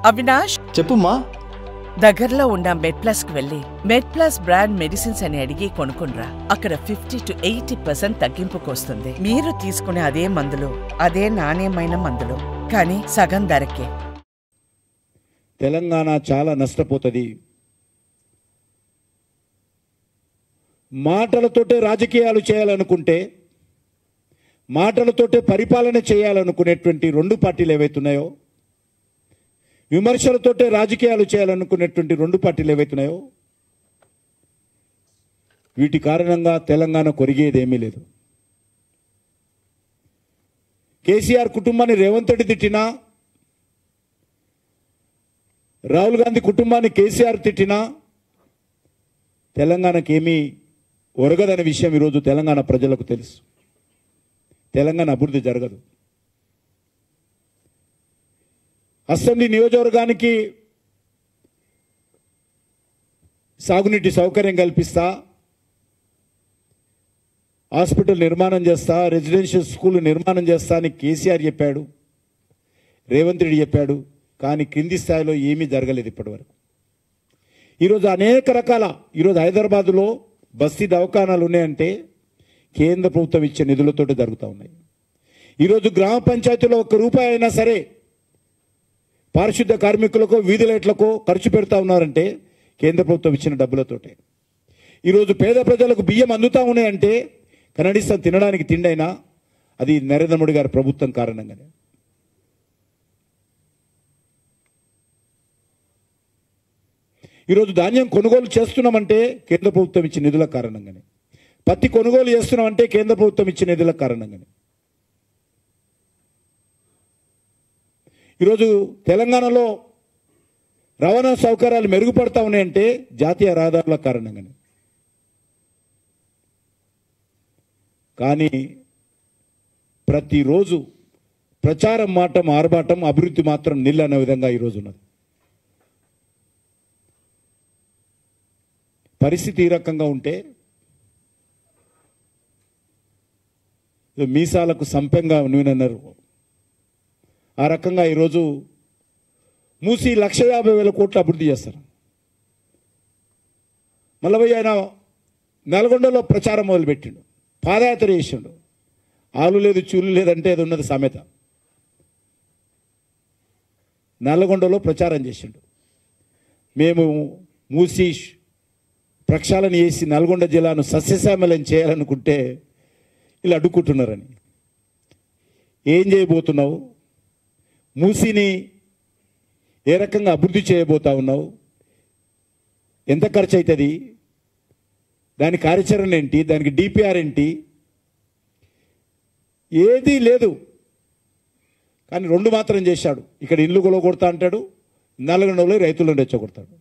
అవినాష్, చెప్పుమ్మా. దగ్గరలో ఉన్న మెడ్ప్లస్ కు వెళ్ళి మెడ్ప్లస్ బ్రాండ్ మెడిసిన్స్ అని అడిగి కొనుక్కునరా. అక్కడ 50 to 80% తగ్గింపుకు వస్తుంది. మీరు తీసుకునే అదే మందులు, అదే నాణ్యమైన మందులు, కానీ సగం ధరకే. తెలంగాణ చాలా నష్టపోతుంది. మాటలతోటే రాజకీయాలు చేయాలనుకుంటే, మాటలతోటే పరిపాలన చేయాలనుకునేటువంటి రెండు పార్టీలు ఏవైతున్నాయో, విమర్శలతోటే రాజకీయాలు చేయాలనుకునేటువంటి రెండు పార్టీలు ఏవైతున్నాయో, వీటి కారణంగా తెలంగాణ కొరిగేదేమీ లేదు. కేసీఆర్ కుటుంబాన్ని రేవంత్ రెడ్డి తిట్టినా, రాహుల్ గాంధీ కుటుంబాన్ని కేసీఆర్ తిట్టినా తెలంగాణకి ఏమీ ఒరగదనే విషయం ఈరోజు తెలంగాణ ప్రజలకు తెలుసు. తెలంగాణ అభివృద్ధి జరగదు. అసెంబ్లీ నియోజకవర్గానికి సాగునీటి సౌకర్యం కల్పిస్తా, హాస్పిటల్ నిర్మాణం చేస్తా, రెసిడెన్షియల్ స్కూల్ నిర్మాణం చేస్తా అని కేసీఆర్ చెప్పాడు, రేవంత్ రెడ్డి చెప్పాడు. కానీ క్రింది స్థాయిలో ఏమీ జరగలేదు ఇప్పటివరకు. ఈరోజు అనేక రకాల, ఈరోజు హైదరాబాదులో బస్తీ దవాఖానాలు ఉన్నాయంటే కేంద్ర ప్రభుత్వం ఇచ్చే నిధులతో జరుగుతూ ఉన్నాయి. ఈరోజు గ్రామ పంచాయతీలో ₹1 అయినా సరే పారిశుద్ధ కార్మికులకు, వీధి లైట్లకు ఖర్చు పెడతా ఉన్నారంటే కేంద్ర ప్రభుత్వం ఇచ్చిన డబ్బులతోటే. ఈరోజు పేద ప్రజలకు బియ్యం అందుతూ ఉన్నాయంటే కనీసం తినడానికి తిండైనా అది నరేంద్ర మోడీ గారి ప్రభుత్వం కారణంగానే. ఈరోజు ధాన్యం కొనుగోలు చేస్తున్నామంటే కేంద్ర ప్రభుత్వం ఇచ్చిన నిధుల కారణంగానే. పత్తి కొనుగోలు చేస్తున్నామంటే కేంద్ర ప్రభుత్వం ఇచ్చిన నిధుల కారణంగానే. ఈరోజు తెలంగాణలో రవాణా సౌకర్యాలు మెరుగుపడతా ఉన్నాయంటే జాతీయ రహదారుల కారణంగానే. కానీ ప్రతిరోజు ప్రచారం మాటం ఆర్భాటం, అభివృద్ధి మాత్రం నిల్ అనే విధంగా ఈరోజు ఉన్నది. పరిస్థితి ఈ రకంగా ఉంటే మీసాలకు సంపెంగా నూనెన్నారు. ఆ రకంగా ఈరోజు మూసి 1,50,000 కోట్ల అభివృద్ధి చేస్తారు. మళ్ళీ ఆయన నల్గొండలో ప్రచారం మొదలుపెట్టిండు, పాదయాత్ర చేసిండు. ఆలు లేదు చూలు లేదంటే అది ఉన్నది సామెత. నల్గొండలో ప్రచారం చేసిండు, మేము మూసి ప్రక్షాళన చేసి నల్గొండ జిల్లాను సస్యశ్యామలం చేయాలనుకుంటే ఇలా అడ్డుకుంటున్నారని. ఏం చేయబోతున్నావు? మూసిని ఏ రకంగా అభివృద్ధి చేయబోతా ఉన్నావు? ఎంత ఖర్చు అవుతుంది? దాని కార్యాచరణ ఏంటి? దానికి డిపిఆర్ ఏంటి? ఏదీ లేదు. కానీ రెండు మాత్రం చేశాడు. ఇక్కడ ఇల్లు కొలగొడతా అంటాడు, నల్గొండలో రైతులను రెచ్చగొడతాడు.